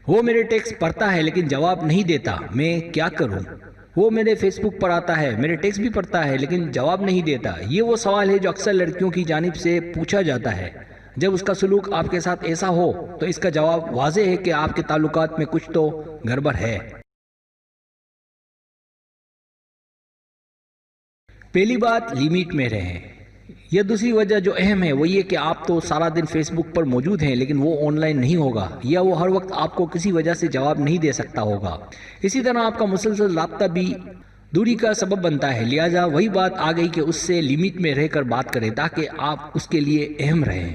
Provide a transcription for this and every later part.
وہ میرے ٹیکسٹ پڑھتا ہے لیکن جواب نہیں دیتا، میں کیا کروں؟ وہ میرے فیس بک پر آتا ہے، میرے ٹیکسٹ بھی پڑھتا ہے لیکن جواب نہیں دیتا۔ یہ وہ سوال ہے جو اکثر لڑکیوں کی جانب سے پوچھا جاتا ہے۔ جب اس کا سلوک آپ کے ساتھ ایسا ہو تو اس کا جواب واضح ہے کہ آپ کے تعلقات میں کچھ تو گڑبڑ ہے۔ پہلی بات، لیمٹ میں رہیں۔ یہ دوسری وجہ جو اہم ہے وہ یہ کہ آپ تو سارا دن فیس بک پر موجود ہیں لیکن وہ آن لائن نہیں ہوگا، یا وہ ہر وقت آپ کو کسی وجہ سے جواب نہیں دے سکتا ہوگا۔ اسی طرح آپ کا مسلسل رابطہ بھی دوری کا سبب بنتا ہے، لہٰذا وہی بات آ گئی کہ اس سے لمٹ میں رہ کر بات کریں تاکہ آپ اس کے لیے اہم رہیں۔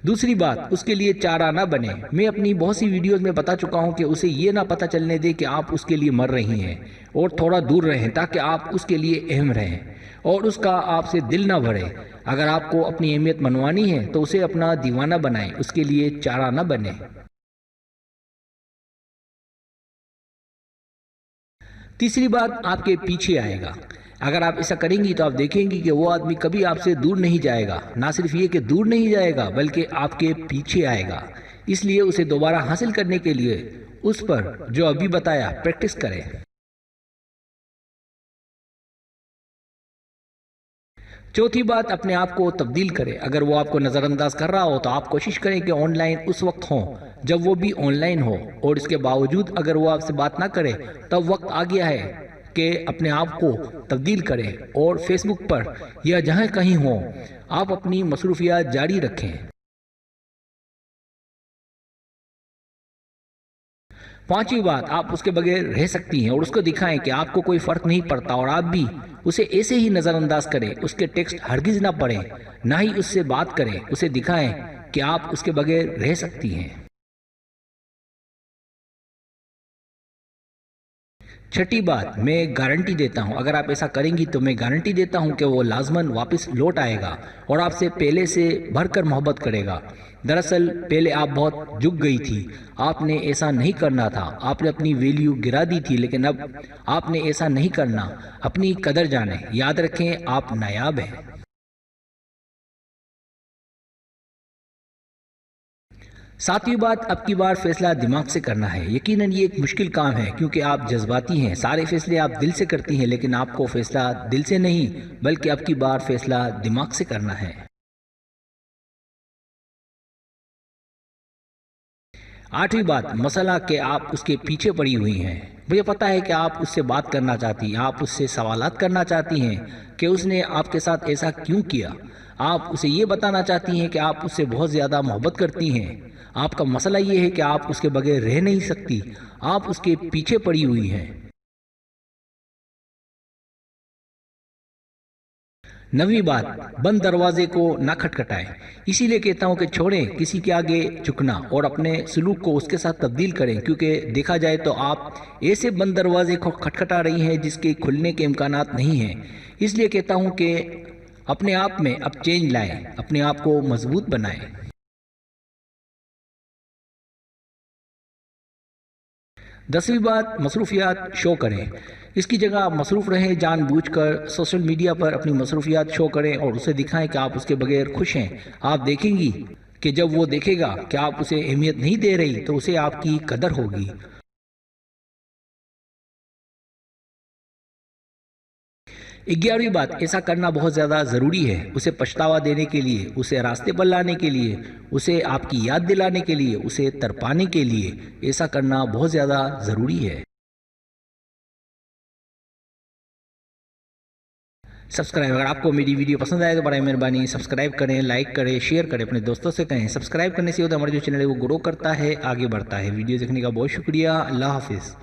دوسری بات، اس کے لیے چارہ نہ بنے۔ میں اپنی بہت سی ویڈیوز میں بتا چکا ہوں کہ اسے یہ نہ پتہ چلنے دے کہ آپ اس کے لیے مر رہی ہیں، اور تھوڑا دور رہیں تاکہ آپ اس کے لیے اہم رہیں اور اس کا آپ سے دل نہ بھرے۔ اگر آپ کو اپنی اہمیت منوانی ہے تو اسے اپنا دیوانہ بنائیں، اس کے لیے چارہ نہ بنے۔ تیسری بات، آپ کے پیچھے آئے گا۔ اگر آپ ایسا کریں گی تو آپ دیکھیں گی کہ وہ آدمی کبھی آپ سے دور نہیں جائے گا۔ نہ صرف یہ کہ دور نہیں جائے گا بلکہ آپ کے پیچھے آئے گا۔ اس لیے اسے دوبارہ حاصل کرنے کے لیے اس پر جو ابھی بتایا پریکٹس کریں۔ چوتھی بات، اپنے آپ کو تبدیل کریں۔ اگر وہ آپ کو نظر انداز کر رہا ہو تو آپ کوشش کریں کہ آن لائن اس وقت ہوں جب وہ بھی آن لائن ہو، اور اس کے باوجود اگر وہ آپ سے بات نہ کرے تب وقت آ گیا ہے کہ اپنے آپ کو تبدیل کریں اور فیس بک پر یا جہاں کہیں ہوں آپ اپنی مصروفیات جاری رکھیں۔ پانچویں بات، آپ اس کے بغیر رہ سکتی ہیں اور اس کو دکھائیں کہ آپ کو کوئی فرق نہیں پڑتا، اور آپ بھی اسے ایسے ہی نظر انداز کریں۔ اس کے ٹیکسٹ ہرگز نہ پڑھیں، نہ ہی اس سے بات کریں، اسے دکھائیں کہ آپ اس کے بغیر رہ سکتی ہیں۔ چھٹی بات، میں گارنٹی دیتا ہوں، اگر آپ ایسا کریں گی تو میں گارنٹی دیتا ہوں کہ وہ لازماً واپس لوٹ آئے گا اور آپ سے پہلے سے بڑھ کر محبت کرے گا۔ دراصل پہلے آپ بہت جھک گئی تھی، آپ نے ایسا نہیں کرنا تھا، آپ نے اپنی ویلیو گرا دی تھی، لیکن اب آپ نے ایسا نہیں کرنا۔ اپنی قدر جانیں، یاد رکھیں آپ نایاب ہیں۔ ساتویں بات، اب کی بار فیصلہ دماغ سے کرنا ہے۔ یقیناً یہ ایک مشکل کام ہے کیونکہ آپ جذباتی ہیں، سارے فیصلے آپ دل سے کرتی ہیں، لیکن آپ کو فیصلہ دل سے نہیں بلکہ اب کی بار فیصلہ دماغ سے کرنا ہے۔ آٹھویں بات، مسئلہ کہ آپ اس کے پیچھے پڑی ہوئی ہیں۔ مجھے پتہ ہے کہ آپ اس سے بات کرنا چاہتی ہیں، آپ اس سے سوالات کرنا چاہتی ہیں کہ اس نے آپ کے ساتھ ایسا کیوں کیا۔ آپ اسے یہ بتانا چاہتی ہیں کہ آپ اس سے بہت زیادہ محبت کرتی ہیں۔ آپ کا مسئلہ یہ ہے کہ آپ اس کے بغیر رہ نہیں سکتی، آپ اس کے پیچھے پڑی ہوئی ہیں۔ نویں بات، بند دروازے کو نہ کھٹکھٹائیں۔ اسی لیے کہتا ہوں کہ چھوڑیں کسی کے آگے جھکنا اور اپنے سلوک کو اس کے ساتھ تبدیل کریں، کیونکہ دیکھا جائے تو آپ ایسے بند دروازے کو کھٹکھٹا رہی ہیں جس کے کھلنے کے امکانات نہیں ہیں۔ اس لیے کہتا ہوں کہ اپنے آپ میں اب چینج لائیں، اپنے آپ کو مضبوط بنائیں۔ 10ویں بات، مصروفیات شو کریں۔ اس کی جگہ آپ مصروف رہیں، جان بوجھ کر سوشل میڈیا پر اپنی مصروفیات شو کریں اور اسے دکھائیں کہ آپ اس کے بغیر خوش ہیں۔ آپ دیکھیں گی کہ جب وہ دیکھے گا کہ آپ اسے اہمیت نہیں دے رہی تو اسے آپ کی قدر ہوگی۔ 11ویں بات، ایسا کرنا بہت زیادہ ضروری ہے، اسے پچھتاوا دینے کے لیے، اسے راستے پر لانے کے لیے، اسے آپ کی یاد دلانے کے لیے، اسے تڑپانے کے لیے ایسا کرنا بہت زیادہ ضروری ہے۔ سبسکرائب، اگر آپ کو میری ویڈیو پسند آئے تو برائے مہربانی سبسکرائب کریں، لائک کریں، شیئر کریں، اپنے دوستوں سے کہیں۔ سبسکرائب کرنے سے ہوتا ہے ہمارا جو چینل ہے وہ گرو کرتا ہے، آگے بڑھتا ہے۔ ویڈیو دیکھنے کا بہت شکریہ، اللہ حافظ۔